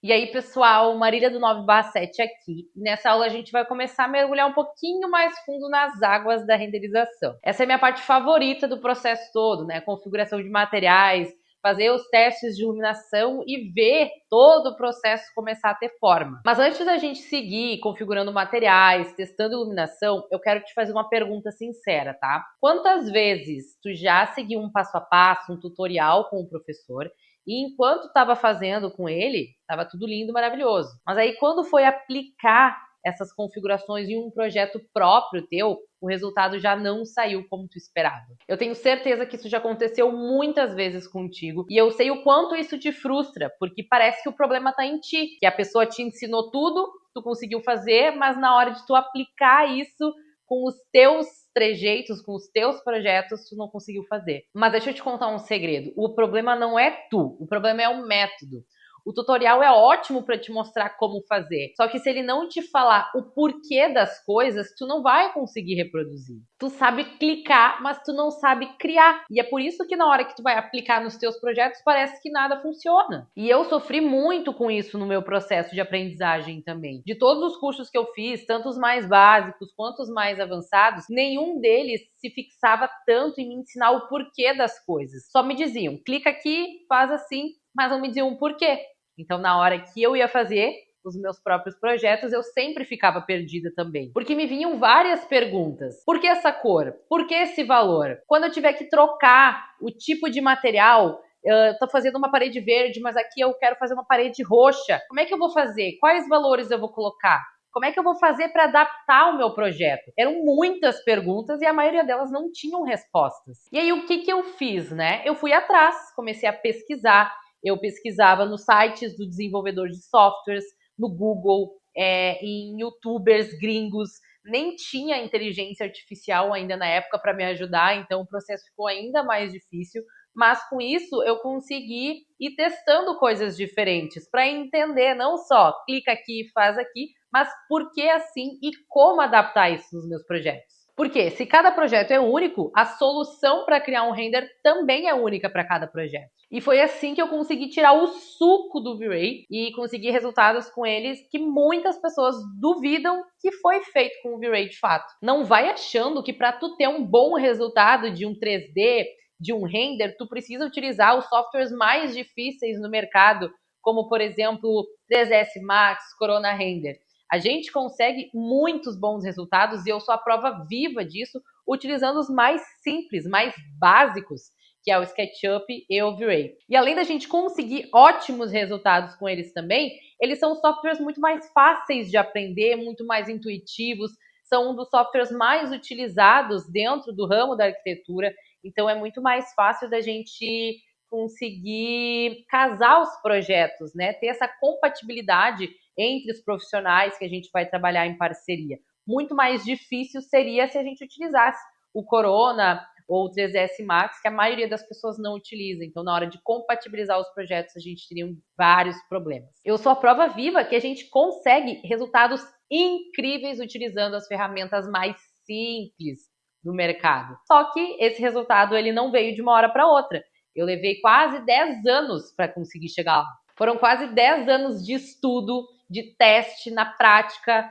E aí, pessoal, Marília do 9/7 aqui. Nessa aula a gente vai começar a mergulhar um pouquinho mais fundo nas águas da renderização. Essa é a minha parte favorita do processo todo, né? Configuração de materiais, fazer os testes de iluminação e ver todo o processo começar a ter forma. Mas antes da gente seguir configurando materiais, testando iluminação, eu quero te fazer uma pergunta sincera, tá? Quantas vezes tu já seguiu um passo a passo, um tutorial com o professor, e enquanto estava fazendo com ele, estava tudo lindo, maravilhoso. Mas aí quando foi aplicar essas configurações em um projeto próprio teu, o resultado já não saiu como tu esperava. Eu tenho certeza que isso já aconteceu muitas vezes contigo e eu sei o quanto isso te frustra, porque parece que o problema está em ti, que a pessoa te ensinou tudo, tu conseguiu fazer, mas na hora de tu aplicar isso com os teus trejeitos, com os teus projetos, tu não conseguiu fazer. Mas deixa eu te contar um segredo. O problema não é tu, o problema é o método. O tutorial é ótimo para te mostrar como fazer. Só que se ele não te falar o porquê das coisas, tu não vai conseguir reproduzir. Tu sabe clicar, mas tu não sabe criar. E é por isso que na hora que tu vai aplicar nos teus projetos, parece que nada funciona. E eu sofri muito com isso no meu processo de aprendizagem também. De todos os cursos que eu fiz, tanto os mais básicos quanto os mais avançados, nenhum deles se fixava tanto em me ensinar o porquê das coisas. Só me diziam, clica aqui, faz assim, mas não me diziam o porquê. Então, na hora que eu ia fazer os meus próprios projetos, eu sempre ficava perdida também. Porque me vinham várias perguntas. Por que essa cor? Por que esse valor? Quando eu tiver que trocar o tipo de material, eu tô fazendo uma parede verde, mas aqui eu quero fazer uma parede roxa. Como é que eu vou fazer? Quais valores eu vou colocar? Como é que eu vou fazer para adaptar o meu projeto? Eram muitas perguntas e a maioria delas não tinham respostas. E aí, o que eu fiz, né? Eu fui atrás, comecei a pesquisar. Eu pesquisava nos sites do desenvolvedor de softwares, no Google, em youtubers gringos. Nem tinha inteligência artificial ainda na época para me ajudar, então o processo ficou ainda mais difícil. Mas com isso eu consegui ir testando coisas diferentes para entender não só clica aqui, faz aqui, mas por que assim e como adaptar isso nos meus projetos. Porque se cada projeto é único, a solução para criar um render também é única para cada projeto. E foi assim que eu consegui tirar o suco do V-Ray e conseguir resultados com eles que muitas pessoas duvidam que foi feito com o V-Ray de fato. Não vai achando que para tu ter um bom resultado de um 3D, de um render, tu precisa utilizar os softwares mais difíceis no mercado, como por exemplo 3ds Max, Corona Render. A gente consegue muitos bons resultados e eu sou a prova viva disso utilizando os mais simples, mais básicos, que é o SketchUp e o V-Ray. E além da gente conseguir ótimos resultados com eles também, eles são softwares muito mais fáceis de aprender, muito mais intuitivos, são um dos softwares mais utilizados dentro do ramo da arquitetura, então é muito mais fácil da gente conseguir casar os projetos, né? Ter essa compatibilidade entre os profissionais que a gente vai trabalhar em parceria. Muito mais difícil seria se a gente utilizasse o Corona ou o 3ds Max, que a maioria das pessoas não utiliza. Então, na hora de compatibilizar os projetos, a gente teria vários problemas. Eu sou a prova viva que a gente consegue resultados incríveis utilizando as ferramentas mais simples do mercado. Só que esse resultado ele não veio de uma hora para outra. Eu levei quase 10 anos para conseguir chegar lá. Foram quase 10 anos de estudo, de teste na prática,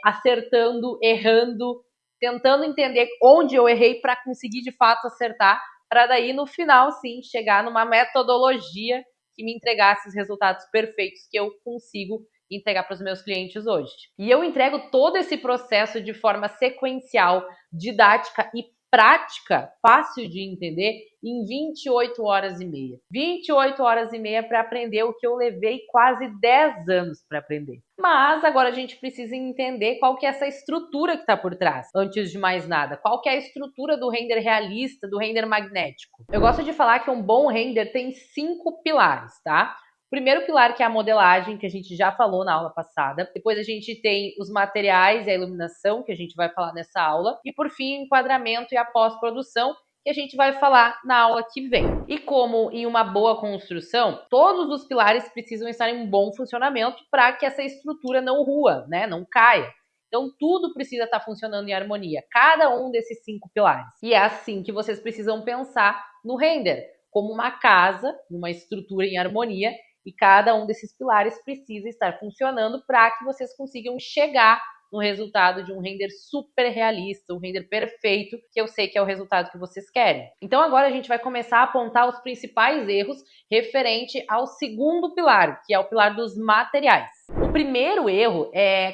acertando, errando, tentando entender onde eu errei para conseguir de fato acertar, para daí no final sim chegar numa metodologia que me entregasse os resultados perfeitos que eu consigo entregar para os meus clientes hoje. E eu entrego todo esse processo de forma sequencial, didática e prática, fácil de entender, em 28 horas e meia. 28 horas e meia para aprender o que eu levei quase 10 anos para aprender. Mas agora a gente precisa entender qual que é essa estrutura que está por trás, antes de mais nada. Qual que é a estrutura do render realista, do render magnético? Eu gosto de falar que um bom render tem 5 pilares, tá? O primeiro pilar que é a modelagem, que a gente já falou na aula passada. Depois a gente tem os materiais e a iluminação, que a gente vai falar nessa aula. E por fim, o enquadramento e a pós-produção, que a gente vai falar na aula que vem. E como em uma boa construção, todos os pilares precisam estar em um bom funcionamento para que essa estrutura não rua, né? Não caia. Então, tudo precisa estar funcionando em harmonia, cada um desses 5 pilares. E é assim que vocês precisam pensar no render, como uma casa, uma estrutura em harmonia, e cada um desses pilares precisa estar funcionando para que vocês consigam chegar no resultado de um render super realista, um render perfeito, que eu sei que é o resultado que vocês querem. Então agora a gente vai começar a apontar os principais erros referente ao segundo pilar, que é o pilar dos materiais. O primeiro erro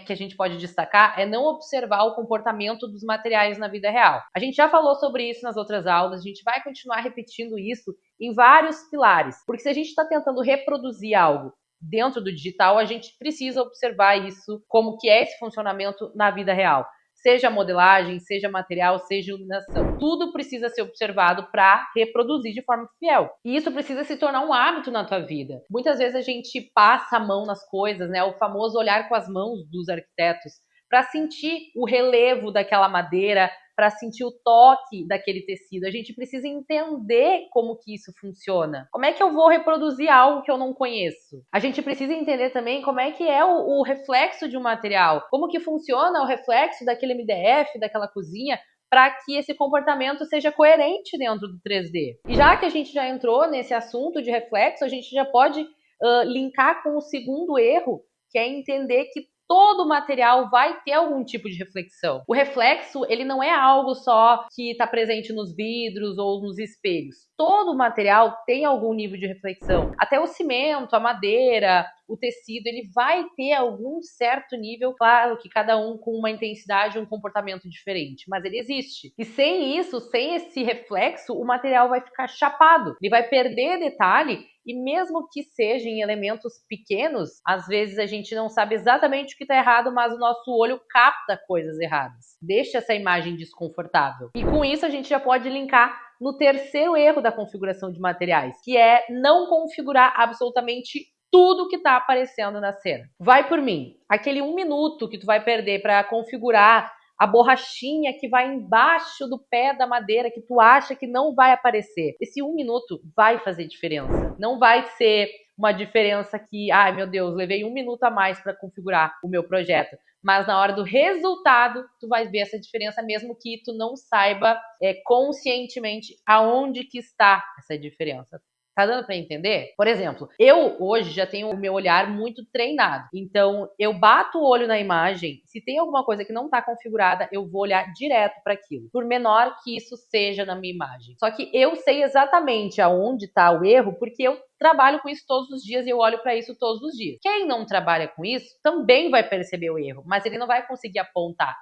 que a gente pode destacar é não observar o comportamento dos materiais na vida real. A gente já falou sobre isso nas outras aulas, a gente vai continuar repetindo isso em vários pilares, porque se a gente está tentando reproduzir algo dentro do digital, a gente precisa observar isso, como que é esse funcionamento na vida real. Seja modelagem, seja material, seja iluminação. Tudo precisa ser observado para reproduzir de forma fiel. E isso precisa se tornar um hábito na tua vida. Muitas vezes a gente passa a mão nas coisas, né? O famoso olhar com as mãos dos arquitetos, para sentir o relevo daquela madeira, para sentir o toque daquele tecido. A gente precisa entender como que isso funciona. Como é que eu vou reproduzir algo que eu não conheço? A gente precisa entender também como é que é o reflexo de um material. Como que funciona o reflexo daquele MDF, daquela cozinha, para que esse comportamento seja coerente dentro do 3D. E já que a gente já entrou nesse assunto de reflexo, a gente já pode linkar com o segundo erro, que é entender que todo material vai ter algum tipo de reflexão. O reflexo, ele não é algo só que está presente nos vidros ou nos espelhos. Todo material tem algum nível de reflexão. Até o cimento, a madeira, o tecido, ele vai ter algum certo nível, claro que cada um com uma intensidade, um comportamento diferente, mas ele existe. E sem isso, sem esse reflexo, o material vai ficar chapado, ele vai perder detalhe. E mesmo que seja em elementos pequenos, às vezes a gente não sabe exatamente o que está errado, mas o nosso olho capta coisas erradas. Deixa essa imagem desconfortável. E com isso a gente já pode linkar no terceiro erro da configuração de materiais, que é não configurar absolutamente tudo que está aparecendo na cena. Vai por mim. Aquele 1 minuto que tu vai perder para configurar a borrachinha que vai embaixo do pé da madeira que tu acha que não vai aparecer. Esse 1 minuto vai fazer diferença. Não vai ser uma diferença que, ai meu Deus, levei 1 minuto a mais para configurar o meu projeto. Mas na hora do resultado, tu vai ver essa diferença mesmo que tu não saiba conscientemente aonde que está essa diferença. Tá dando para entender? Por exemplo, eu hoje já tenho o meu olhar muito treinado. Então, eu bato o olho na imagem, se tem alguma coisa que não está configurada, eu vou olhar direto para aquilo, por menor que isso seja na minha imagem. Só que eu sei exatamente aonde está o erro, porque eu trabalho com isso todos os dias e eu olho para isso todos os dias. Quem não trabalha com isso também vai perceber o erro, mas ele não vai conseguir apontar,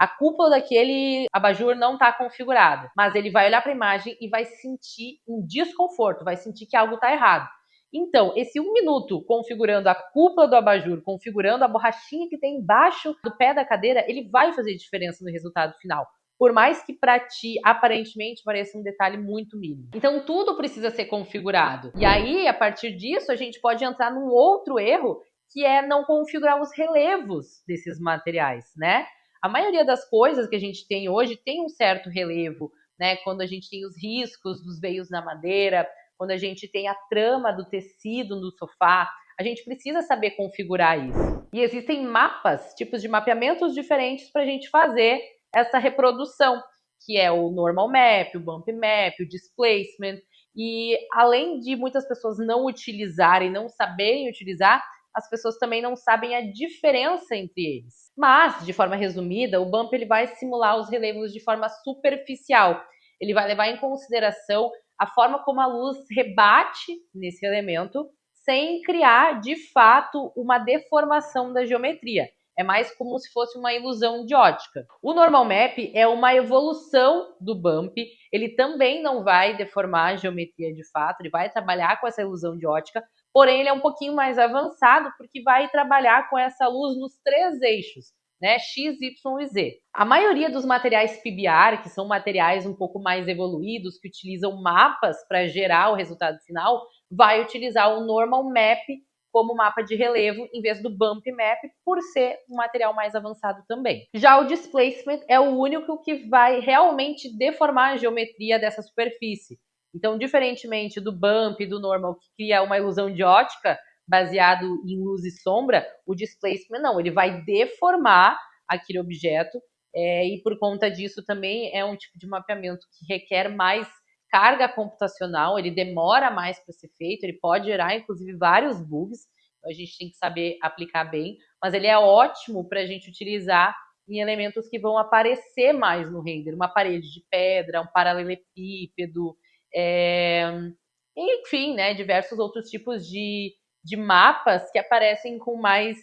a cúpula daquele abajur não está configurada, mas ele vai olhar para a imagem e vai sentir um desconforto, vai sentir que algo está errado. Então, esse 1 minuto configurando a cúpula do abajur, configurando a borrachinha que tem embaixo do pé da cadeira, ele vai fazer diferença no resultado final. Por mais que para ti, aparentemente, pareça um detalhe muito mínimo. Então, tudo precisa ser configurado. E aí, a partir disso, a gente pode entrar num outro erro, que é não configurar os relevos desses materiais, né? A maioria das coisas que a gente tem hoje tem um certo relevo, né? Quando a gente tem os riscos dos veios na madeira, quando a gente tem a trama do tecido no sofá, a gente precisa saber configurar isso. E existem mapas, tipos de mapeamentos diferentes para a gente fazer essa reprodução, que é o normal map, o bump map, o displacement. E além de muitas pessoas não utilizarem, não saberem utilizar, as pessoas também não sabem a diferença entre eles. Mas, de forma resumida, o bump ele vai simular os relevos de forma superficial. Ele vai levar em consideração a forma como a luz rebate nesse elemento, sem criar, de fato, uma deformação da geometria. É mais como se fosse uma ilusão de ótica. O normal map é uma evolução do bump. Ele também não vai deformar a geometria de fato, ele vai trabalhar com essa ilusão de ótica, porém ele é um pouquinho mais avançado porque vai trabalhar com essa luz nos 3 eixos, né? X, Y e Z. A maioria dos materiais PBR, que são materiais um pouco mais evoluídos, que utilizam mapas para gerar o resultado final, vai utilizar o normal map como mapa de relevo em vez do bump map, por ser um material mais avançado também. Já o displacement é o único que vai realmente deformar a geometria dessa superfície. Então, diferentemente do bump e do normal, que cria uma ilusão de ótica baseado em luz e sombra, o displacement não, ele vai deformar aquele objeto e por conta disso também é um tipo de mapeamento que requer mais carga computacional, ele demora mais para ser feito, ele pode gerar, inclusive, vários bugs, então a gente tem que saber aplicar bem, mas ele é ótimo para a gente utilizar em elementos que vão aparecer mais no render, uma parede de pedra, um paralelepípedo, enfim, né, diversos outros tipos de mapas que aparecem com mais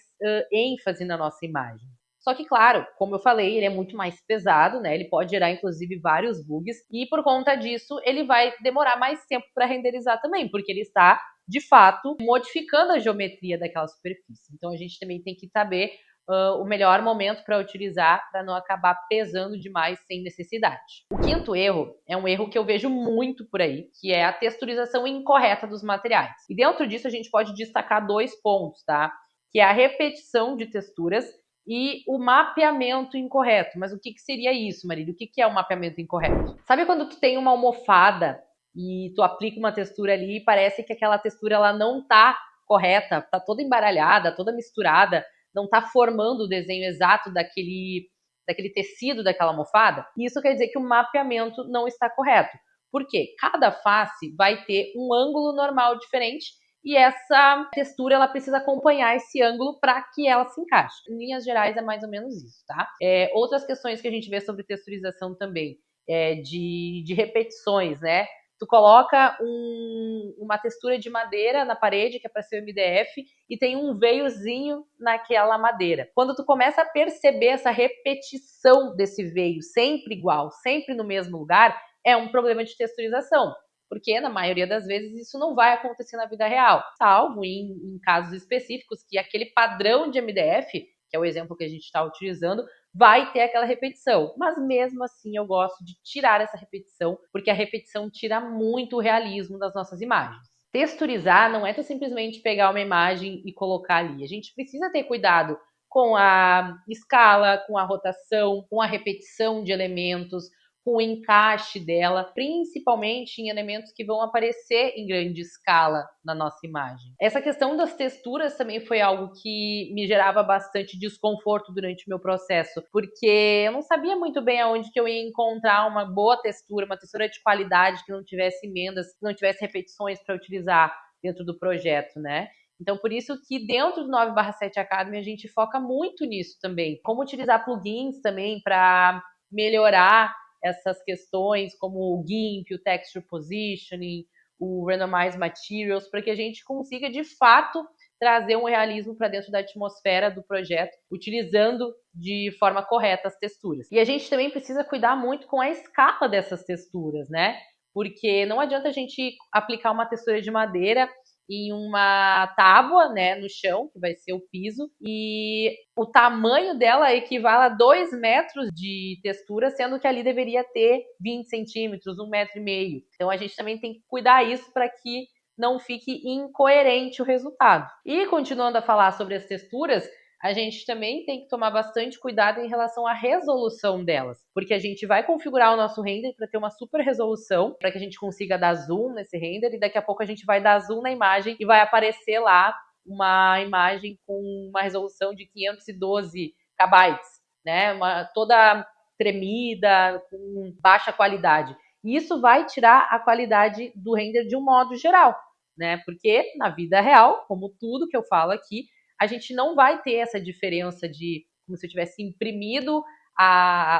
ênfase na nossa imagem. Só que, claro, como eu falei, ele é muito mais pesado, né? Ele pode gerar, inclusive, vários bugs. E, por conta disso, ele vai demorar mais tempo para renderizar também, porque ele está, de fato, modificando a geometria daquela superfície. Então, a gente também tem que saber o melhor momento para utilizar, para não acabar pesando demais sem necessidade. O quinto erro é um erro que eu vejo muito por aí, que é a texturização incorreta dos materiais. E dentro disso, a gente pode destacar 2 pontos, tá? Que é a repetição de texturas e o mapeamento incorreto. Mas o que seria isso, Marília? O que é o mapeamento incorreto? Sabe quando tu tem uma almofada e tu aplica uma textura ali e parece que aquela textura ela não tá correta, tá toda embaralhada, toda misturada, não tá formando o desenho exato daquele tecido daquela almofada? Isso quer dizer que o mapeamento não está correto. Por quê? Cada face vai ter um ângulo normal diferente e essa textura ela precisa acompanhar esse ângulo para que ela se encaixe. Em linhas gerais é mais ou menos isso, tá? Outras questões que a gente vê sobre texturização também de repetições, né? Tu coloca uma textura de madeira na parede, que é para ser o MDF, e tem um veiozinho naquela madeira. Quando tu começa a perceber essa repetição desse veio sempre igual, sempre no mesmo lugar, é um problema de texturização. Porque, na maioria das vezes, isso não vai acontecer na vida real, salvo em casos específicos que aquele padrão de MDF, que é o exemplo que a gente está utilizando, vai ter aquela repetição. Mas, mesmo assim, eu gosto de tirar essa repetição, porque a repetição tira muito o realismo das nossas imagens. Texturizar não é tu simplesmente pegar uma imagem e colocar ali. A gente precisa ter cuidado com a escala, com a rotação, com a repetição de elementos, com o encaixe dela, principalmente em elementos que vão aparecer em grande escala na nossa imagem. Essa questão das texturas também foi algo que me gerava bastante desconforto durante o meu processo, porque eu não sabia muito bem aonde que eu ia encontrar uma boa textura, uma textura de qualidade que não tivesse emendas, que não tivesse repetições para utilizar dentro do projeto, né? Então, por isso que dentro do 9/7 Academy a gente foca muito nisso também. Como utilizar plugins também para melhorar essas questões como o GIMP, o Texture Positioning, o Randomized Materials, para que a gente consiga, de fato, trazer um realismo para dentro da atmosfera do projeto, utilizando de forma correta as texturas. E a gente também precisa cuidar muito com a escala dessas texturas, né? Porque não adianta a gente aplicar uma textura de madeira em uma tábua, né, no chão, que vai ser o piso, e o tamanho dela equivale a 2 metros de textura, sendo que ali deveria ter 20 centímetros, 1,5 metro. Então a gente também tem que cuidar isso para que não fique incoerente o resultado. E continuando a falar sobre as texturas, a gente também tem que tomar bastante cuidado em relação à resolução delas, porque a gente vai configurar o nosso render para ter uma super resolução, para que a gente consiga dar zoom nesse render, e daqui a pouco a gente vai dar zoom na imagem e vai aparecer lá uma imagem com uma resolução de 512 KB, né? Toda tremida, com baixa qualidade. E isso vai tirar a qualidade do render de um modo geral, né? Porque na vida real, como tudo que eu falo aqui, a gente não vai ter essa diferença de como se eu tivesse imprimido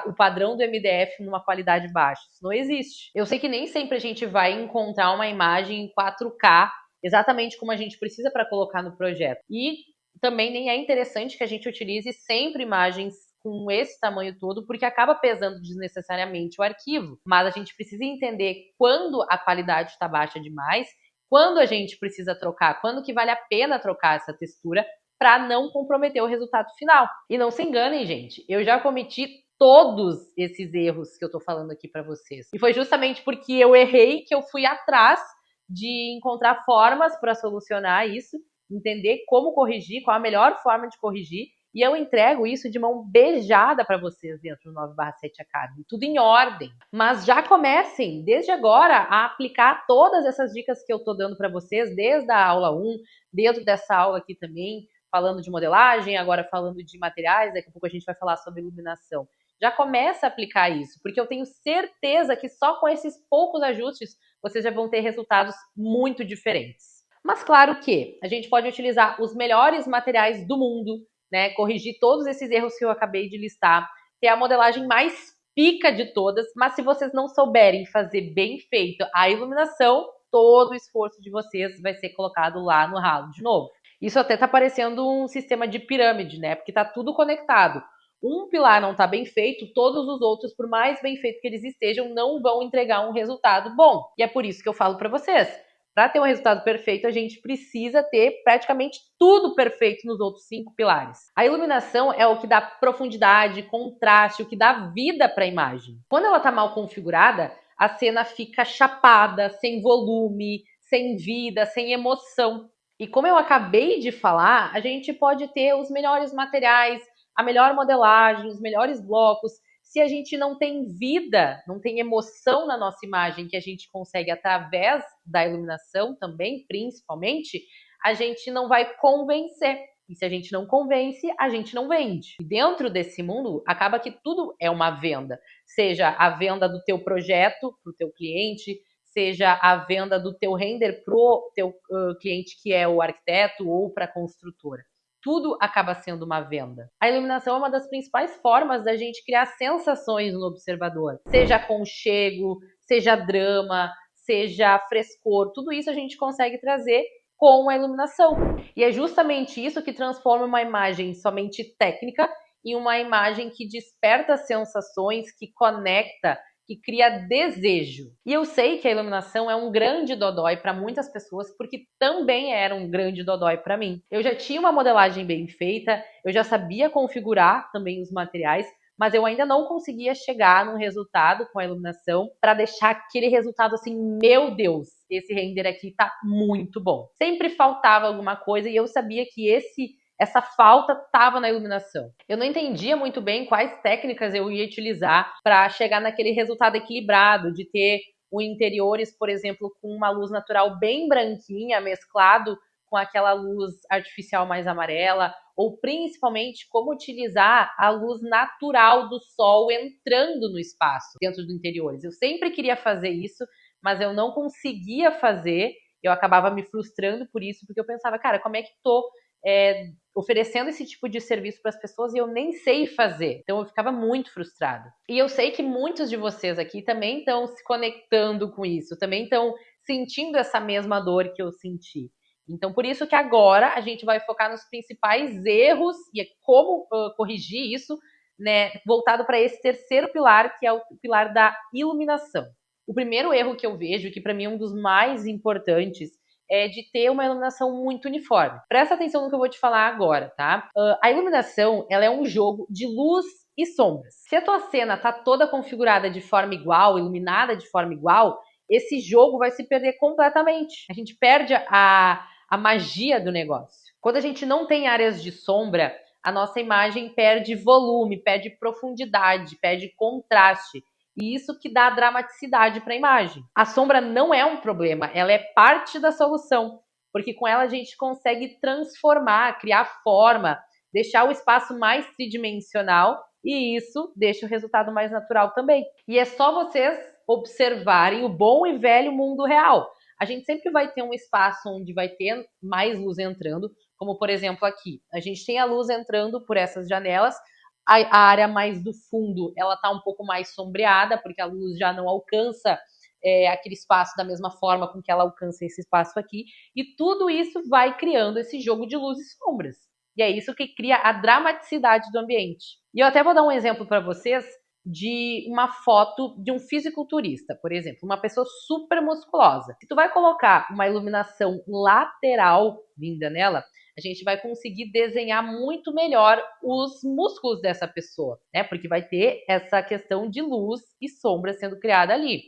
o padrão do MDF numa qualidade baixa. Isso não existe. Eu sei que nem sempre a gente vai encontrar uma imagem em 4K exatamente como a gente precisa para colocar no projeto. E também nem é interessante que a gente utilize sempre imagens com esse tamanho todo, porque acaba pesando desnecessariamente o arquivo. Mas a gente precisa entender quando a qualidade está baixa demais, quando a gente precisa trocar, quando que vale a pena trocar essa textura para não comprometer o resultado final. E não se enganem, gente, eu já cometi todos esses erros que eu tô falando aqui para vocês. E foi justamente porque eu errei que eu fui atrás de encontrar formas para solucionar isso, entender como corrigir, qual a melhor forma de corrigir, e eu entrego isso de mão beijada para vocês dentro do 9/7 Academy, tudo em ordem. Mas já comecem, desde agora, a aplicar todas essas dicas que eu tô dando para vocês, desde a aula 1, dentro dessa aula aqui também, falando de modelagem, agora falando de materiais, daqui a pouco a gente vai falar sobre iluminação. já começa a aplicar isso, porque eu tenho certeza que só com esses poucos ajustes vocês já vão ter resultados muito diferentes. Mas claro que a gente pode utilizar os melhores materiais do mundo, né? Corrigir todos esses erros que eu acabei de listar, ter a modelagem mais pica de todas, mas se vocês não souberem fazer bem feito a iluminação, todo o esforço de vocês vai ser colocado lá no ralo de novo. Isso até tá parecendo um sistema de pirâmide, né? Porque tá tudo conectado. Um pilar não tá bem feito, todos os outros, por mais bem feito que eles estejam, não vão entregar um resultado bom. E é por isso que eu falo para vocês, para ter um resultado perfeito, a gente precisa ter praticamente tudo perfeito nos outros 5 pilares. A iluminação é o que dá profundidade, contraste, o que dá vida para a imagem. Quando ela está mal configurada, a cena fica chapada, sem volume, sem vida, sem emoção. E como eu acabei de falar, a gente pode ter os melhores materiais, a melhor modelagem, os melhores blocos. Se a gente não tem vida, não tem emoção na nossa imagem, que a gente consegue através da iluminação também, principalmente, a gente não vai convencer. E se a gente não convence, a gente não vende. E dentro desse mundo, acaba que tudo é uma venda. Seja a venda do teu projeto para o teu cliente, seja a venda do teu render para o teu cliente que é o arquiteto ou para a construtora. Tudo acaba sendo uma venda. A iluminação é uma das principais formas da gente criar sensações no observador. Seja aconchego, seja drama, seja frescor, tudo isso a gente consegue trazer com a iluminação. E é justamente isso que transforma uma imagem somente técnica em uma imagem que desperta sensações, que conecta, que cria desejo. E eu sei que a iluminação é um grande dodói para muitas pessoas, porque também era um grande dodói para mim. Eu já tinha uma modelagem bem feita, eu já sabia configurar também os materiais, mas eu ainda não conseguia chegar num resultado com a iluminação para deixar aquele resultado assim, meu Deus, esse render aqui tá muito bom. Sempre faltava alguma coisa e eu sabia que essa falta estava na iluminação. Eu não entendia muito bem quais técnicas eu ia utilizar para chegar naquele resultado equilibrado, de ter o interiores, por exemplo, com uma luz natural bem branquinha, mesclado com aquela luz artificial mais amarela, ou principalmente como utilizar a luz natural do sol entrando no espaço, dentro do interiores. Eu sempre queria fazer isso, mas eu não conseguia fazer, eu acabava me frustrando por isso, porque eu pensava, cara, como é que tô oferecendo esse tipo de serviço para as pessoas e eu nem sei fazer. Então eu ficava muito frustrada. E eu sei que muitos de vocês aqui também estão se conectando com isso, também estão sentindo essa mesma dor que eu senti. Então por isso que agora a gente vai focar nos principais erros e como corrigir isso, né, voltado para esse terceiro pilar, que é o pilar da iluminação. O primeiro erro que eu vejo, que para mim é um dos mais importantes, é de ter uma iluminação muito uniforme. Presta atenção no que eu vou te falar agora, tá? A iluminação, ela é um jogo de luz e sombras. Se a tua cena tá toda configurada de forma igual, iluminada de forma igual, esse jogo vai se perder completamente. A gente perde a magia do negócio. Quando a gente não tem áreas de sombra, a nossa imagem perde volume, perde profundidade, perde contraste. E isso que dá dramaticidade para a imagem. A sombra não é um problema, ela é parte da solução, porque com ela a gente consegue transformar, criar forma, deixar o espaço mais tridimensional e isso deixa o resultado mais natural também. E é só vocês observarem o bom e velho mundo real. A gente sempre vai ter um espaço onde vai ter mais luz entrando, como por exemplo aqui. A gente tem a luz entrando por essas janelas, a área mais do fundo, ela tá um pouco mais sombreada, porque a luz já não alcança aquele espaço da mesma forma com que ela alcança esse espaço aqui, e tudo isso vai criando esse jogo de luz e sombras. E é isso que cria a dramaticidade do ambiente. E eu até vou dar um exemplo para vocês de uma foto de um fisiculturista, por exemplo, uma pessoa super musculosa. Se tu vai colocar uma iluminação lateral vinda nela, a gente vai conseguir desenhar muito melhor os músculos dessa pessoa, né? Porque vai ter essa questão de luz e sombra sendo criada ali.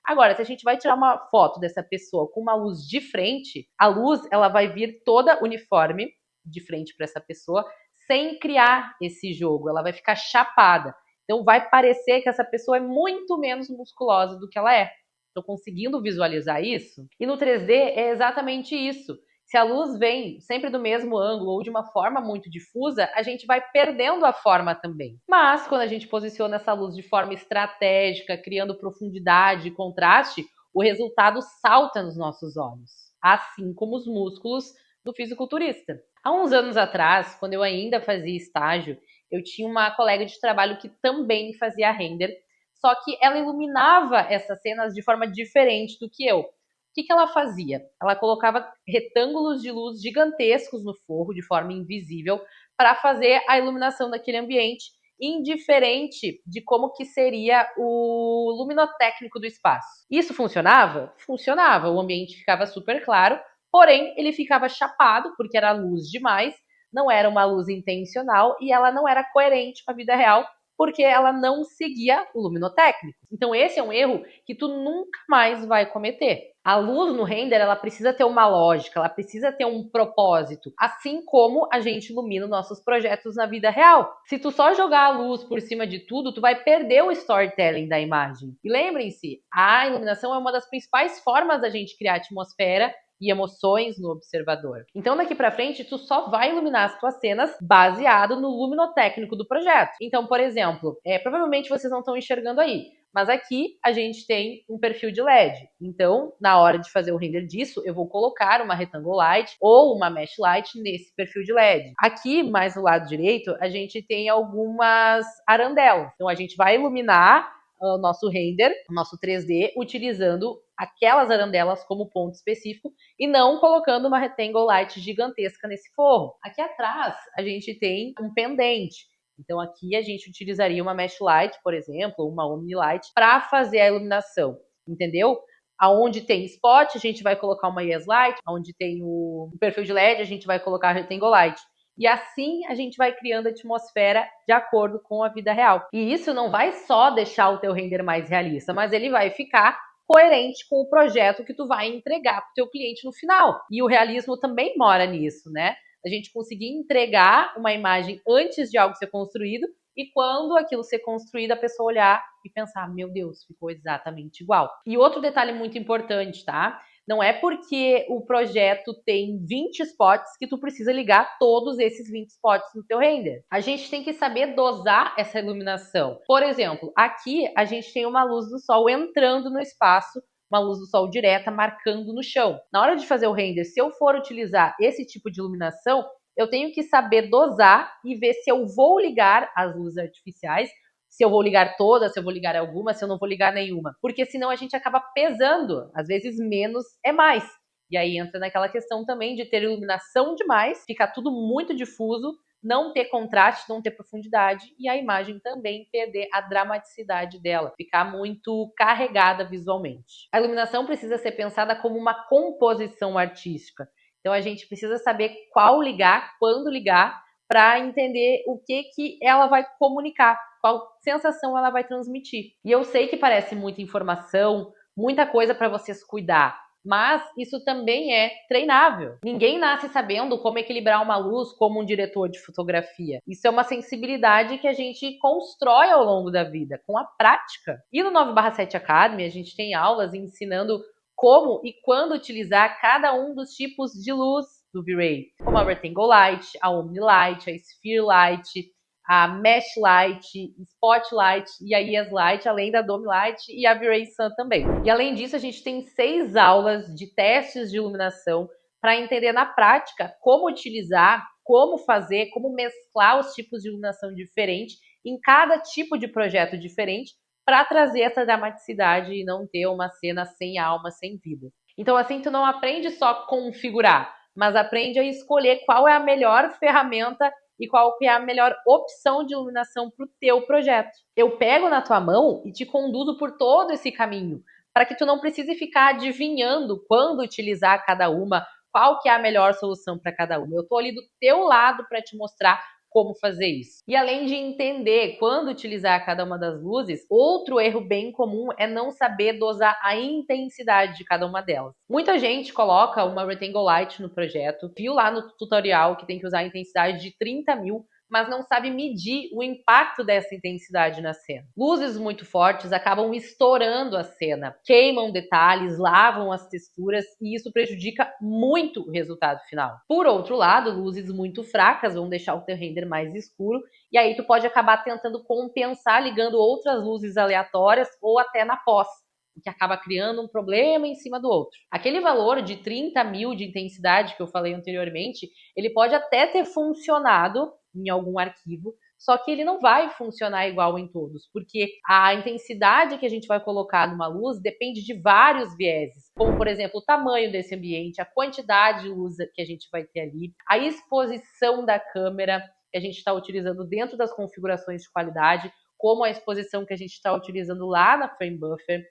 Agora, se a gente vai tirar uma foto dessa pessoa com uma luz de frente, a luz ela vai vir toda uniforme de frente para essa pessoa, sem criar esse jogo, ela vai ficar chapada. Então vai parecer que essa pessoa é muito menos musculosa do que ela é. Estou conseguindo visualizar isso? E no 3D é exatamente isso. Se a luz vem sempre do mesmo ângulo ou de uma forma muito difusa, a gente vai perdendo a forma também. Mas quando a gente posiciona essa luz de forma estratégica, criando profundidade e contraste, o resultado salta nos nossos olhos, assim como os músculos do fisiculturista. Há uns anos atrás, quando eu ainda fazia estágio, eu tinha uma colega de trabalho que também fazia render, só que ela iluminava essas cenas de forma diferente do que eu. O que ela fazia? Ela colocava retângulos de luz gigantescos no forro, de forma invisível, para fazer a iluminação daquele ambiente, indiferente de como que seria o luminotécnico do espaço. Isso funcionava? Funcionava. O ambiente ficava super claro, porém ele ficava chapado, porque era luz demais, não era uma luz intencional e ela não era coerente com a vida real, porque ela não seguia o luminotécnico. Então esse é um erro que tu nunca mais vai cometer. A luz no render, ela precisa ter uma lógica, ela precisa ter um propósito, assim como a gente ilumina os nossos projetos na vida real. Se tu só jogar a luz por cima de tudo, tu vai perder o storytelling da imagem. E lembrem-se, a iluminação é uma das principais formas da gente criar atmosfera e emoções no observador. Então daqui para frente tu só vai iluminar as tuas cenas baseado no luminotécnico do projeto. Então, por exemplo, provavelmente vocês não estão enxergando aí, mas aqui a gente tem um perfil de LED. Então, na hora de fazer o render disso, eu vou colocar uma Rectangle Light ou uma Mesh Light nesse perfil de LED. Aqui, mais no lado direito, a gente tem algumas arandelas. Então, a gente vai iluminar o nosso render, o nosso 3D, utilizando aquelas arandelas como ponto específico e não colocando uma Rectangle Light gigantesca nesse forro. Aqui atrás, a gente tem um pendente. Então aqui a gente utilizaria uma Mesh Light, por exemplo, uma Omni Light, para fazer a iluminação, entendeu? Aonde tem spot, a gente vai colocar uma Yes Light, onde tem o perfil de LED, a gente vai colocar a Rectangle Light. E assim a gente vai criando a atmosfera de acordo com a vida real. E isso não vai só deixar o teu render mais realista, mas ele vai ficar coerente com o projeto que tu vai entregar para o teu cliente no final. E o realismo também mora nisso, né? A gente conseguir entregar uma imagem antes de algo ser construído e quando aquilo ser construído, a pessoa olhar e pensar, meu Deus, ficou exatamente igual. E outro detalhe muito importante, tá? Não é porque o projeto tem 20 spots que tu precisa ligar todos esses 20 spots no teu render. A gente tem que saber dosar essa iluminação. Por exemplo, aqui a gente tem uma luz do sol entrando no espaço, uma luz do sol direta marcando no chão. Na hora de fazer o render, se eu for utilizar esse tipo de iluminação, eu tenho que saber dosar e ver se eu vou ligar as luzes artificiais, se eu vou ligar todas, se eu vou ligar alguma, se eu não vou ligar nenhuma. Porque senão a gente acaba pesando. Às vezes menos é mais. E aí entra naquela questão também de ter iluminação demais, ficar tudo muito difuso, não ter contraste, não ter profundidade e a imagem também perder a dramaticidade dela, ficar muito carregada visualmente. A iluminação precisa ser pensada como uma composição artística. Então a gente precisa saber qual ligar, quando ligar, para entender o que ela vai comunicar, qual sensação ela vai transmitir. E eu sei que parece muita informação, muita coisa para vocês cuidar, mas isso também é treinável. Ninguém nasce sabendo como equilibrar uma luz como um diretor de fotografia. Isso é uma sensibilidade que a gente constrói ao longo da vida, com a prática. E no 9/7 Academy, a gente tem aulas ensinando como e quando utilizar cada um dos tipos de luz do V-Ray, como a Rectangle Light, a Omni Light, a Sphere Light, a Mesh Light, Spotlight e a Yes Light, além da Dome Light e a V-Ray Sun também. E além disso, a gente tem 6 aulas de testes de iluminação para entender na prática como utilizar, como fazer, como mesclar os tipos de iluminação diferentes em cada tipo de projeto diferente para trazer essa dramaticidade e não ter uma cena sem alma, sem vida. Então assim, tu não aprende só a configurar, mas aprende a escolher qual é a melhor ferramenta e qual que é a melhor opção de iluminação para o teu projeto. Eu pego na tua mão e te conduzo por todo esse caminho, para que tu não precise ficar adivinhando quando utilizar cada uma, qual que é a melhor solução para cada uma. Eu estou ali do teu lado para te mostrar como fazer isso. E além de entender quando utilizar cada uma das luzes, outro erro bem comum é não saber dosar a intensidade de cada uma delas. Muita gente coloca uma Rectangle Light no projeto, viu lá no tutorial que tem que usar a intensidade de 30.000, mas não sabe medir o impacto dessa intensidade na cena. Luzes muito fortes acabam estourando a cena, queimam detalhes, lavam as texturas e isso prejudica muito o resultado final. Por outro lado, luzes muito fracas vão deixar o teu render mais escuro e aí tu pode acabar tentando compensar ligando outras luzes aleatórias ou até na pós, o que acaba criando um problema em cima do outro. Aquele valor de 30.000 de intensidade que eu falei anteriormente, ele pode até ter funcionado em algum arquivo, só que ele não vai funcionar igual em todos, porque a intensidade que a gente vai colocar numa luz depende de vários vieses, como por exemplo o tamanho desse ambiente, a quantidade de luz que a gente vai ter ali, a exposição da câmera que a gente está utilizando dentro das configurações de qualidade, como a exposição que a gente está utilizando lá na Frame Buffer.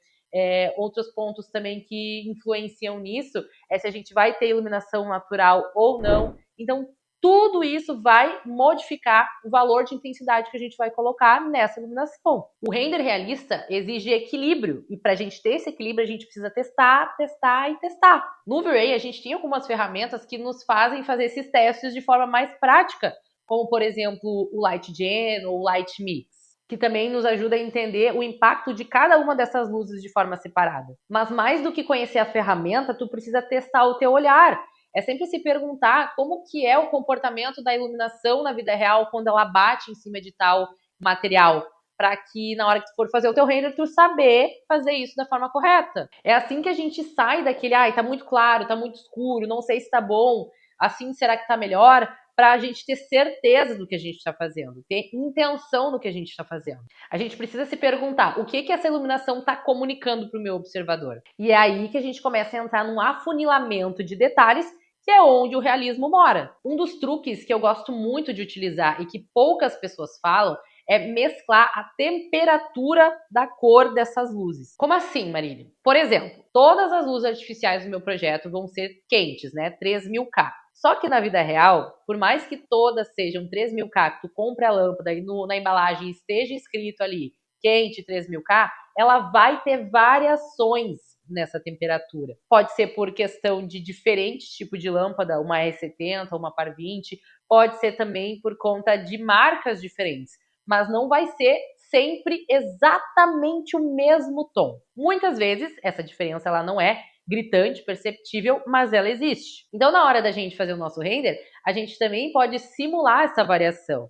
Outros pontos também que influenciam nisso é se a gente vai ter iluminação natural ou não. Então, tudo isso vai modificar o valor de intensidade que a gente vai colocar nessa iluminação. O render realista exige equilíbrio, e para a gente ter esse equilíbrio, a gente precisa testar, testar e testar. No V-Ray, a gente tem algumas ferramentas que nos fazem fazer esses testes de forma mais prática, como, por exemplo, o LightGen ou o LightMix, que também nos ajuda a entender o impacto de cada uma dessas luzes de forma separada. Mas mais do que conhecer a ferramenta, tu precisa testar o teu olhar. É sempre se perguntar como que é o comportamento da iluminação na vida real quando ela bate em cima de tal material, para que na hora que tu for fazer o teu render, tu saber fazer isso da forma correta. É assim que a gente sai daquele, tá muito claro, tá muito escuro, não sei se tá bom, assim será que tá melhor? Para a gente ter certeza do que a gente está fazendo, ter intenção no que a gente está fazendo. A gente precisa se perguntar o que essa iluminação está comunicando para o meu observador. E é aí que a gente começa a entrar num afunilamento de detalhes, que é onde o realismo mora. Um dos truques que eu gosto muito de utilizar e que poucas pessoas falam é mesclar a temperatura da cor dessas luzes. Como assim, Marília? Por exemplo, todas as luzes artificiais do meu projeto vão ser quentes, né? 3000K. Só que na vida real, por mais que todas sejam 3000K, que tu compre a lâmpada e na embalagem esteja escrito ali quente 3000K, ela vai ter variações nessa temperatura. Pode ser por questão de diferentes tipos de lâmpada, uma R70, uma Par 20, pode ser também por conta de marcas diferentes, mas não vai ser sempre exatamente o mesmo tom. Muitas vezes essa diferença ela não é gritante, perceptível, mas ela existe. Então, na hora da gente fazer o nosso render, a gente também pode simular essa variação.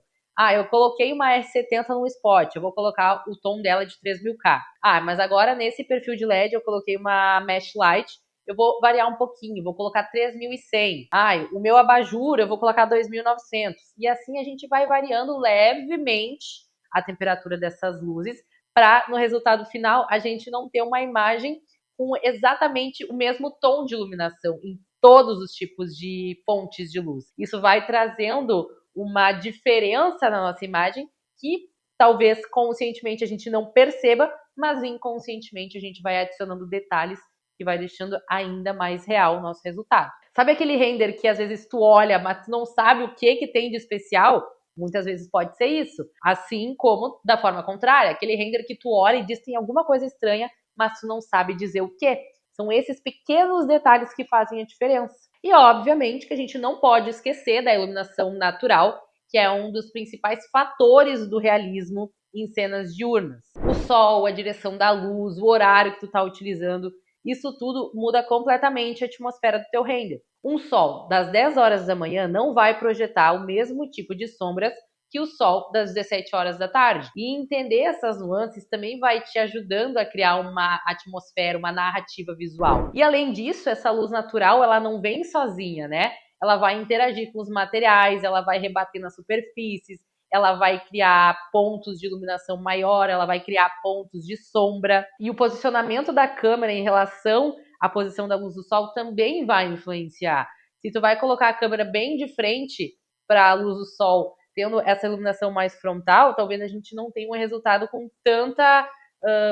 Eu coloquei uma R70 no spot, eu vou colocar o tom dela de 3000K. Mas agora nesse perfil de LED eu coloquei uma Mesh Light, eu vou variar um pouquinho, vou colocar 3100. O meu abajur eu vou colocar 2900. E assim a gente vai variando levemente a temperatura dessas luzes para no resultado final a gente não ter uma imagem com exatamente o mesmo tom de iluminação em todos os tipos de fontes de luz. Isso vai trazendo uma diferença na nossa imagem que talvez conscientemente a gente não perceba, mas inconscientemente a gente vai adicionando detalhes que vai deixando ainda mais real o nosso resultado. Sabe aquele render que às vezes tu olha, mas tu não sabe o que tem de especial? Muitas vezes pode ser isso. Assim como da forma contrária, aquele render que tu olha e diz que tem alguma coisa estranha, mas tu não sabe dizer o quê. São esses pequenos detalhes que fazem a diferença. E obviamente que a gente não pode esquecer da iluminação natural, que é um dos principais fatores do realismo em cenas diurnas. O sol, a direção da luz, o horário que tu está utilizando, isso tudo muda completamente a atmosfera do teu render. Um sol das 10 horas da manhã não vai projetar o mesmo tipo de sombras que o sol das 17 horas da tarde. E entender essas nuances também vai te ajudando a criar uma atmosfera, uma narrativa visual. E além disso, essa luz natural, ela não vem sozinha, né? Ela vai interagir com os materiais, ela vai rebater nas superfícies, ela vai criar pontos de iluminação maior, ela vai criar pontos de sombra. E o posicionamento da câmera em relação à posição da luz do sol também vai influenciar. Se tu vai colocar a câmera bem de frente para a luz do sol, tendo essa iluminação mais frontal, talvez a gente não tenha um resultado com tanta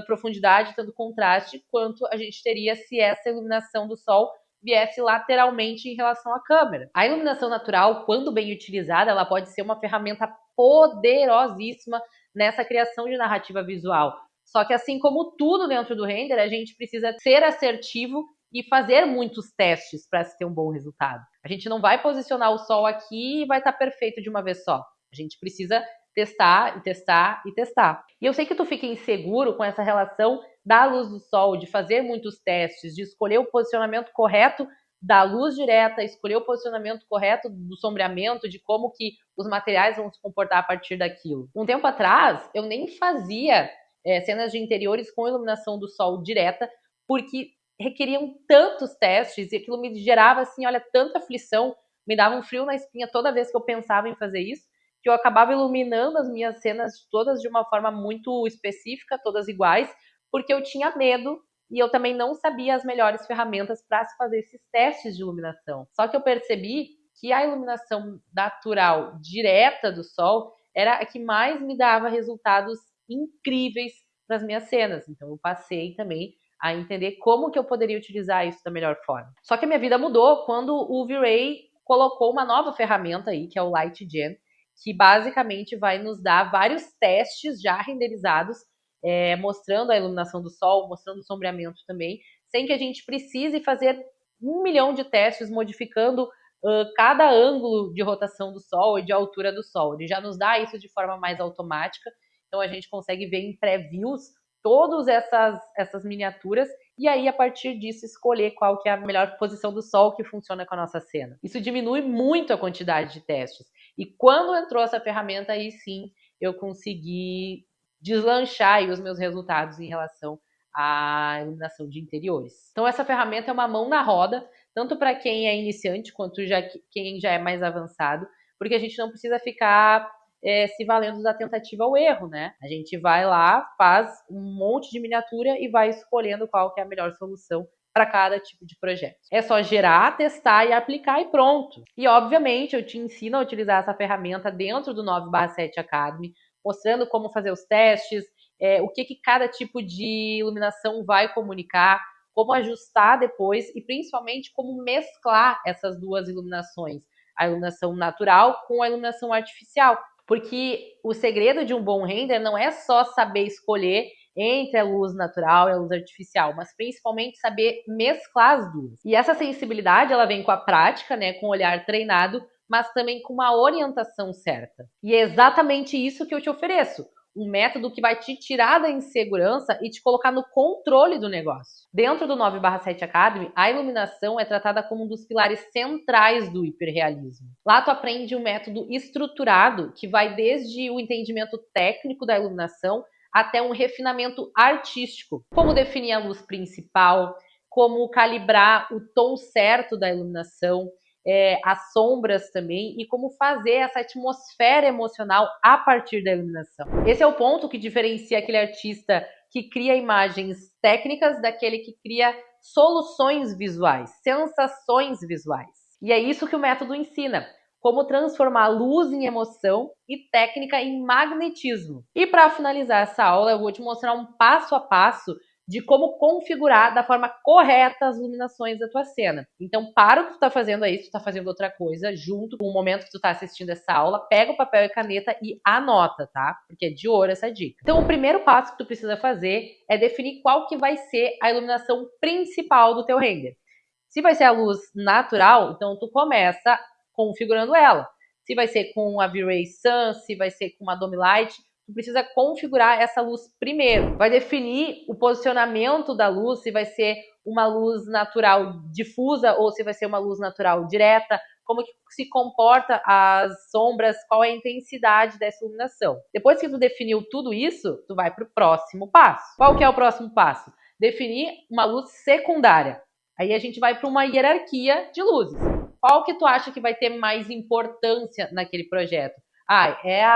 profundidade, tanto contraste, quanto a gente teria se essa iluminação do sol viesse lateralmente em relação à câmera. A iluminação natural, quando bem utilizada, ela pode ser uma ferramenta poderosíssima nessa criação de narrativa visual. Só que assim como tudo dentro do render, a gente precisa ser assertivo e fazer muitos testes para se ter um bom resultado. A gente não vai posicionar o sol aqui e vai estar perfeito de uma vez só. A gente precisa testar e testar e testar. E eu sei que tu fica inseguro com essa relação da luz do sol, de fazer muitos testes, de escolher o posicionamento correto da luz direta, escolher o posicionamento correto do sombreamento, de como que os materiais vão se comportar a partir daquilo. Um tempo atrás, eu nem fazia cenas de interiores com iluminação do sol direta, porque requeriam tantos testes e aquilo me gerava, assim, olha, tanta aflição, me dava um frio na espinha toda vez que eu pensava em fazer isso, que eu acabava iluminando as minhas cenas todas de uma forma muito específica, todas iguais, porque eu tinha medo e eu também não sabia as melhores ferramentas para se fazer esses testes de iluminação. Só que eu percebi que a iluminação natural, direta do sol, era a que mais me dava resultados incríveis para as minhas cenas. Então eu passei também a entender como que eu poderia utilizar isso da melhor forma. Só que a minha vida mudou quando o V-Ray colocou uma nova ferramenta aí, que é o Light Gen, que basicamente vai nos dar vários testes já renderizados, mostrando a iluminação do sol, mostrando o sombreamento também, sem que a gente precise fazer 1 milhão de testes modificando cada ângulo de rotação do sol e de altura do sol. Ele já nos dá isso de forma mais automática, então a gente consegue ver em previews todas essas miniaturas e aí, a partir disso, escolher qual que é a melhor posição do sol que funciona com a nossa cena. Isso diminui muito a quantidade de testes. E quando entrou essa ferramenta, aí sim, eu consegui deslanchar aí os meus resultados em relação à iluminação de interiores. Então, essa ferramenta é uma mão na roda, tanto para quem é iniciante quanto quem já é mais avançado, porque a gente não precisa ficar se valendo da tentativa ao erro, né? A gente vai lá, faz um monte de miniatura e vai escolhendo qual que é a melhor solução para cada tipo de projeto. É só gerar, testar e aplicar e pronto. E, obviamente, eu te ensino a utilizar essa ferramenta dentro do 9/7 Academy, mostrando como fazer os testes, o que cada tipo de iluminação vai comunicar, como ajustar depois e, principalmente, como mesclar essas duas iluminações, a iluminação natural com a iluminação artificial. Porque o segredo de um bom render não é só saber escolher entre a luz natural e a luz artificial, mas principalmente saber mesclar as duas. E essa sensibilidade, ela vem com a prática, né, com o olhar treinado, mas também com uma orientação certa. E é exatamente isso que eu te ofereço. Um método que vai te tirar da insegurança e te colocar no controle do negócio. Dentro do 9/7 Academy, a iluminação é tratada como um dos pilares centrais do hiperrealismo. Lá tu aprende um método estruturado que vai desde o entendimento técnico da iluminação até um refinamento artístico. Como definir a luz principal, como calibrar o tom certo da iluminação, as sombras também, e como fazer essa atmosfera emocional a partir da iluminação. Esse é o ponto que diferencia aquele artista que cria imagens técnicas daquele que cria soluções visuais, sensações visuais. E é isso que o método ensina. Como transformar luz em emoção e técnica em magnetismo. E para finalizar essa aula, eu vou te mostrar um passo a passo de como configurar da forma correta as iluminações da tua cena. Então, para o que tu tá fazendo aí, se tu tá fazendo outra coisa, junto com o momento que tu tá assistindo essa aula, pega o papel e caneta e anota, tá? Porque é de ouro essa dica. Então, o primeiro passo que tu precisa fazer é definir qual que vai ser a iluminação principal do teu render. Se vai ser a luz natural, então tu começa configurando ela. Se vai ser com a V-Ray Sun, se vai ser com uma Dome Light, tu precisa configurar essa luz primeiro. Vai definir o posicionamento da luz, se vai ser uma luz natural difusa ou se vai ser uma luz natural direta, como que se comporta as sombras, qual é a intensidade dessa iluminação. Depois que tu definiu tudo isso, tu vai para o próximo passo. Qual que é o próximo passo? Definir uma luz secundária. Aí a gente vai para uma hierarquia de luzes. Qual que tu acha que vai ter mais importância naquele projeto? É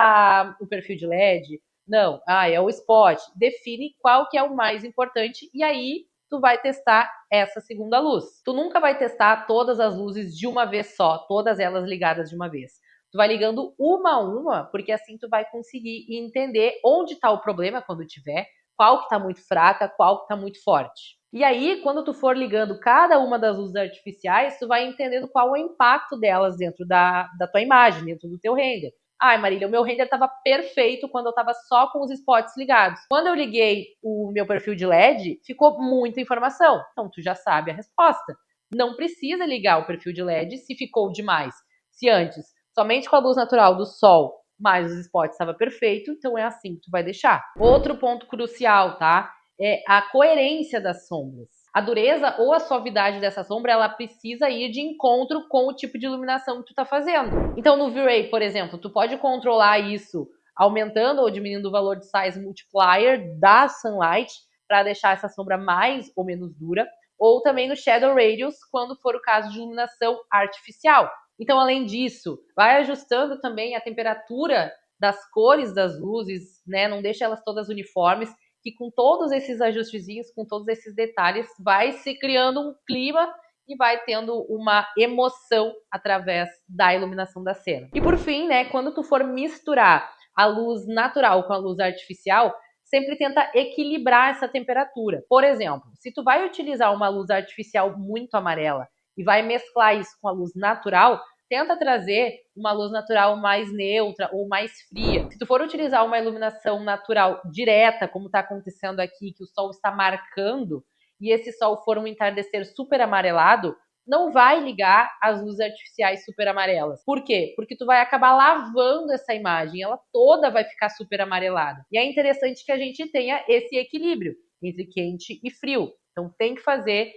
o perfil de LED? Não. É o spot. Define qual que é o mais importante e aí tu vai testar essa segunda luz. Tu nunca vai testar todas as luzes de uma vez só, todas elas ligadas de uma vez. Tu vai ligando uma a uma, porque assim tu vai conseguir entender onde está o problema quando tiver, qual que está muito fraca, qual que está muito forte. E aí, quando tu for ligando cada uma das luzes artificiais, tu vai entendendo qual é o impacto delas dentro da tua imagem, dentro do teu render. Marília, o meu render estava perfeito quando eu estava só com os spots ligados. Quando eu liguei o meu perfil de LED, ficou muita informação. Então, tu já sabe a resposta. Não precisa ligar o perfil de LED se ficou demais. Se antes, somente com a luz natural do sol, mas os spots estava perfeito, então é assim que tu vai deixar. Outro ponto crucial, tá? É a coerência das sombras. A dureza ou a suavidade dessa sombra, ela precisa ir de encontro com o tipo de iluminação que tu tá fazendo. Então no V-Ray, por exemplo, tu pode controlar isso aumentando ou diminuindo o valor de size multiplier da sunlight para deixar essa sombra mais ou menos dura, ou também no shadow radius, quando for o caso de iluminação artificial. Então, além disso, vai ajustando também a temperatura das cores das luzes, né? Não deixa elas todas uniformes, que com todos esses ajustezinhos, com todos esses detalhes, vai se criando um clima e vai tendo uma emoção através da iluminação da cena. E por fim, né, quando tu for misturar a luz natural com a luz artificial, sempre tenta equilibrar essa temperatura. Por exemplo, se tu vai utilizar uma luz artificial muito amarela e vai mesclar isso com a luz natural, tenta trazer uma luz natural mais neutra ou mais fria. Se tu for utilizar uma iluminação natural direta, como está acontecendo aqui, que o sol está marcando, e esse sol for um entardecer super amarelado, não vai ligar as luzes artificiais super amarelas. Por quê? Porque tu vai acabar lavando essa imagem, ela toda vai ficar super amarelada. E é interessante que a gente tenha esse equilíbrio entre quente e frio. Então tem que fazer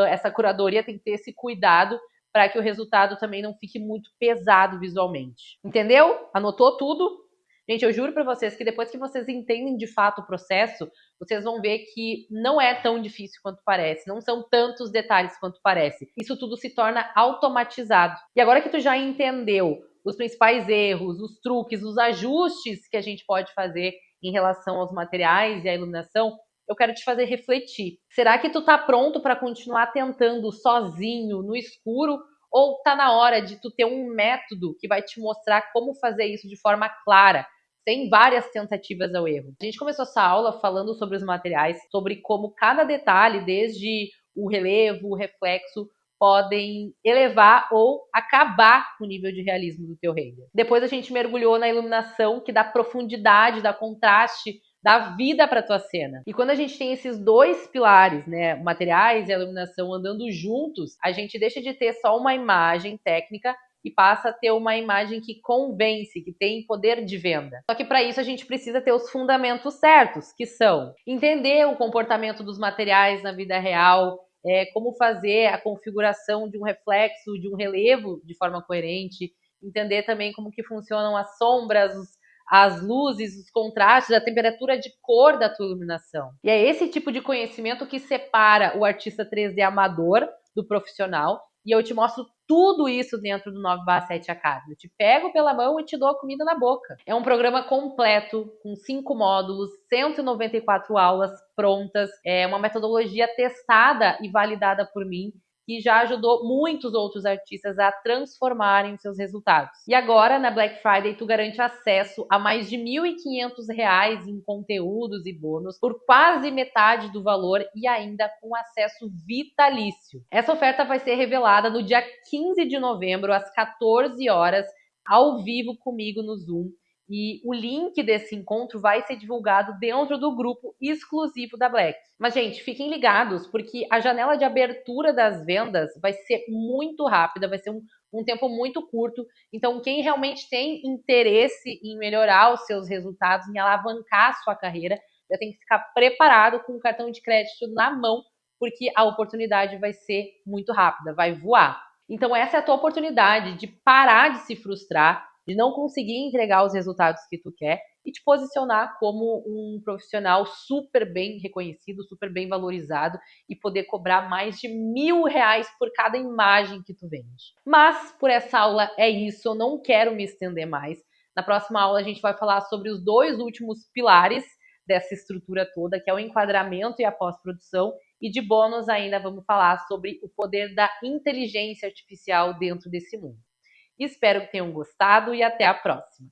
essa curadoria, tem que ter esse cuidado para que o resultado também não fique muito pesado visualmente. Entendeu? Anotou tudo? Gente, eu juro para vocês que depois que vocês entendem de fato o processo, vocês vão ver que não é tão difícil quanto parece, não são tantos detalhes quanto parece. Isso tudo se torna automatizado. E agora que tu já entendeu os principais erros, os truques, os ajustes que a gente pode fazer em relação aos materiais e à iluminação, eu quero te fazer refletir. Será que tu tá pronto para continuar tentando sozinho, no escuro, ou tá na hora de tu ter um método que vai te mostrar como fazer isso de forma clara? Tem várias tentativas ao erro. A gente começou essa aula falando sobre os materiais, sobre como cada detalhe, desde o relevo, o reflexo, podem elevar ou acabar com o nível de realismo do teu render. Depois a gente mergulhou na iluminação, que dá profundidade, dá contraste, dá vida para tua cena. E quando a gente tem esses dois pilares, né, materiais e a iluminação andando juntos, a gente deixa de ter só uma imagem técnica e passa a ter uma imagem que convence, que tem poder de venda. Só que para isso a gente precisa ter os fundamentos certos, que são entender o comportamento dos materiais na vida real, como fazer a configuração de um reflexo, de um relevo de forma coerente, entender também como que funcionam as sombras, as luzes, os contrastes, a temperatura de cor da tua iluminação. E é esse tipo de conhecimento que separa o artista 3D amador do profissional. E eu te mostro tudo isso dentro do 9/7 Academy. Eu te pego pela mão e te dou a comida na boca. É um programa completo, com 5 módulos, 194 aulas prontas, é uma metodologia testada e validada por mim, que já ajudou muitos outros artistas a transformarem os seus resultados. E agora, na Black Friday, tu garante acesso a mais de R$ 1.500 em conteúdos e bônus por quase metade do valor e ainda com acesso vitalício. Essa oferta vai ser revelada no dia 15 de novembro, às 14 horas, ao vivo comigo no Zoom. E o link desse encontro vai ser divulgado dentro do grupo exclusivo da Black. Mas, gente, fiquem ligados, porque a janela de abertura das vendas vai ser muito rápida, vai ser um tempo muito curto. Então, quem realmente tem interesse em melhorar os seus resultados, em alavancar a sua carreira, já tem que ficar preparado com o cartão de crédito na mão, porque a oportunidade vai ser muito rápida, vai voar. Então, essa é a tua oportunidade de parar de se frustrar, de não conseguir entregar os resultados que tu quer e te posicionar como um profissional super bem reconhecido, super bem valorizado e poder cobrar mais de R$ 1.000 por cada imagem que tu vende. Mas por essa aula é isso, eu não quero me estender mais. Na próxima aula a gente vai falar sobre os 2 últimos pilares dessa estrutura toda, que é o enquadramento e a pós-produção, e de bônus ainda vamos falar sobre o poder da inteligência artificial dentro desse mundo. Espero que tenham gostado e até a próxima!